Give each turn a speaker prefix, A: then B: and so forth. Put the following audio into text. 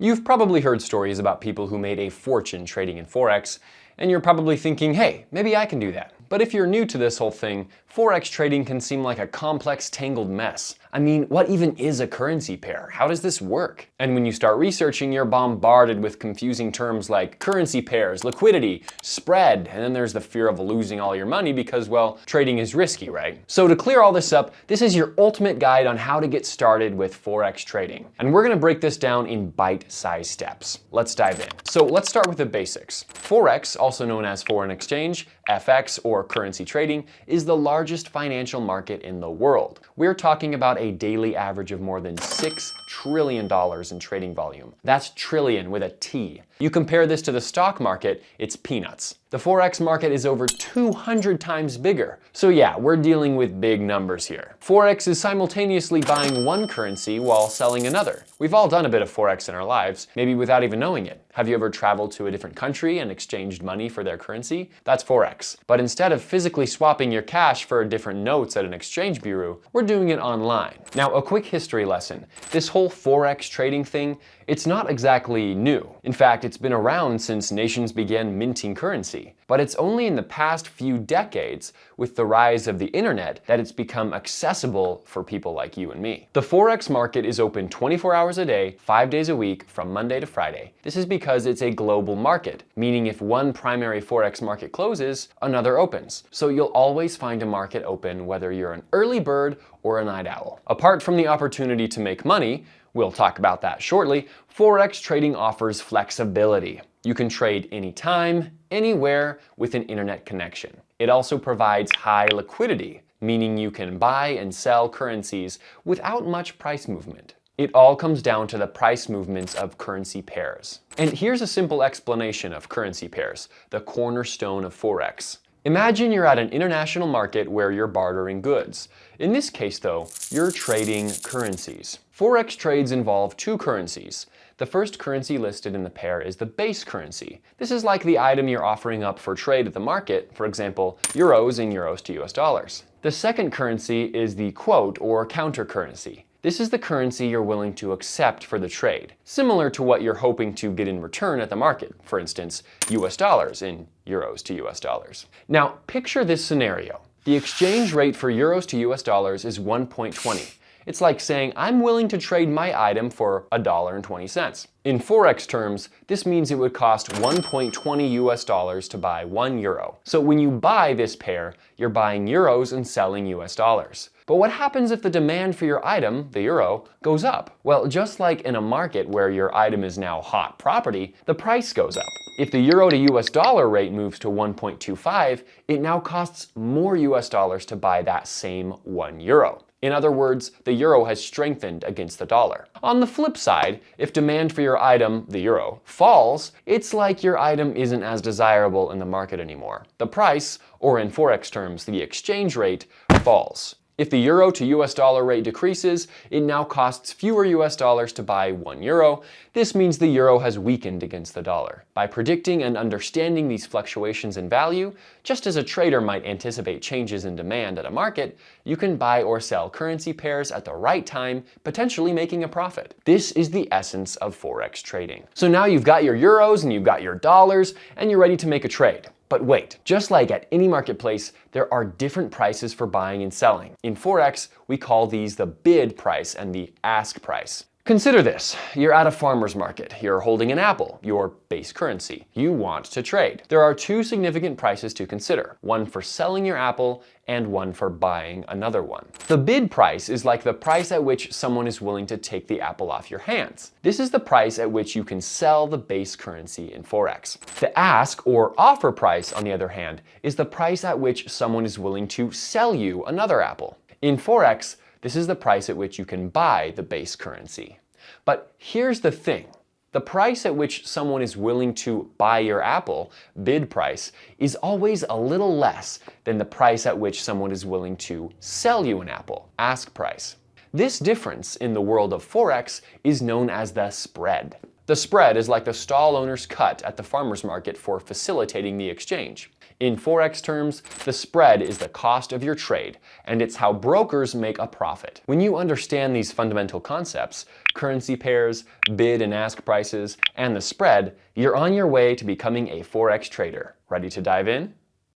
A: You've probably heard stories about people who made a fortune trading in Forex, and you're probably thinking, hey, maybe I can do that. But if you're new to this whole thing, Forex trading can seem like a complex, tangled mess. I mean, what even is a currency pair? How does this work? And when you start researching, you're bombarded with confusing terms like currency pairs, liquidity, spread, and then there's the fear of losing all your money because, well, trading is risky, right? So to clear all this up, this is your ultimate guide on how to get started with Forex trading. And we're gonna break this down in bite-sized steps. Let's dive in. So let's start with the basics. Forex, also known as foreign exchange, FX, or currency trading, is the largest financial market in the world. We're talking about a daily average of more than $6 trillion in trading volume. That's trillion with a T. You compare this to the stock market, it's peanuts. The Forex market is over 200 times bigger. So yeah, we're dealing with big numbers here. Forex is simultaneously buying one currency while selling another. We've all done a bit of Forex in our lives, maybe without even knowing it. Have you ever traveled to a different country and exchanged money for their currency? That's Forex. But instead of physically swapping your cash for different notes at an exchange bureau, we're doing it online. Now, a quick history lesson. This whole Forex trading thing, it's not exactly new. In fact, it's been around since nations began minting currency. But it's only in the past few decades, with the rise of the internet, that it's become accessible for people like you and me. The Forex market is open 24 hours a day, 5 days a week, from Monday to Friday. This is because it's a global market, meaning if one primary Forex market closes, another opens. So you'll always find a market open whether you're an early bird or a night owl. Apart from the opportunity to make money, we'll talk about that shortly, Forex trading offers flexibility. You can trade anytime, anywhere with an internet connection. It also provides high liquidity, meaning you can buy and sell currencies without much price movement. It all comes down to the price movements of currency pairs. And here's a simple explanation of currency pairs, the cornerstone of Forex. Imagine you're at an international market where you're bartering goods. In this case, though, you're trading currencies. Forex trades involve two currencies. The first currency listed in the pair is the base currency. This is like the item you're offering up for trade at the market, for example, euros and euros to US dollars. The second currency is the quote or counter currency. This is the currency you're willing to accept for the trade, similar to what you're hoping to get in return at the market, for instance, US dollars in euros to US dollars. Now, picture this scenario. The exchange rate for euros to US dollars is 1.20. It's like saying, I'm willing to trade my item for $1.20. In Forex terms, this means it would cost 1.20 US dollars to buy 1 euro. So when you buy this pair, you're buying euros and selling US dollars. But what happens if the demand for your item, the euro, goes up? Well, just like in a market where your item is now hot property, the price goes up. If the euro to US dollar rate moves to 1.25, it now costs more US dollars to buy that same 1 euro. In other words, the euro has strengthened against the dollar. On the flip side, if demand for your item, the euro, falls, it's like your item isn't as desirable in the market anymore. The price, or in Forex terms, the exchange rate, falls. If the euro to US dollar rate decreases, it now costs fewer US dollars to buy 1 euro. This means the euro has weakened against the dollar. By predicting and understanding these fluctuations in value, just as a trader might anticipate changes in demand at a market, you can buy or sell currency pairs at the right time, potentially making a profit. This is the essence of Forex trading. So now you've got your euros and you've got your dollars, and you're ready to make a trade. But wait, just like at any marketplace, there are different prices for buying and selling. In Forex, we call these the bid price and the ask price. Consider this. You're at a farmer's market. You're holding an apple, your base currency. You want to trade. There are two significant prices to consider, one for selling your apple and one for buying another one. The bid price is like the price at which someone is willing to take the apple off your hands. This is the price at which you can sell the base currency in Forex. The ask or offer price, on the other hand, is the price at which someone is willing to sell you another apple. In Forex, this is the price at which you can buy the base currency. But here's the thing. The price at which someone is willing to buy your apple, bid price, is always a little less than the price at which someone is willing to sell you an apple, ask price. This difference in the world of Forex is known as the spread. The spread is like the stall owner's cut at the farmer's market for facilitating the exchange. In Forex terms, the spread is the cost of your trade, and it's how brokers make a profit. When you understand these fundamental concepts, currency pairs, bid and ask prices, and the spread, you're on your way to becoming a Forex trader. Ready to dive in?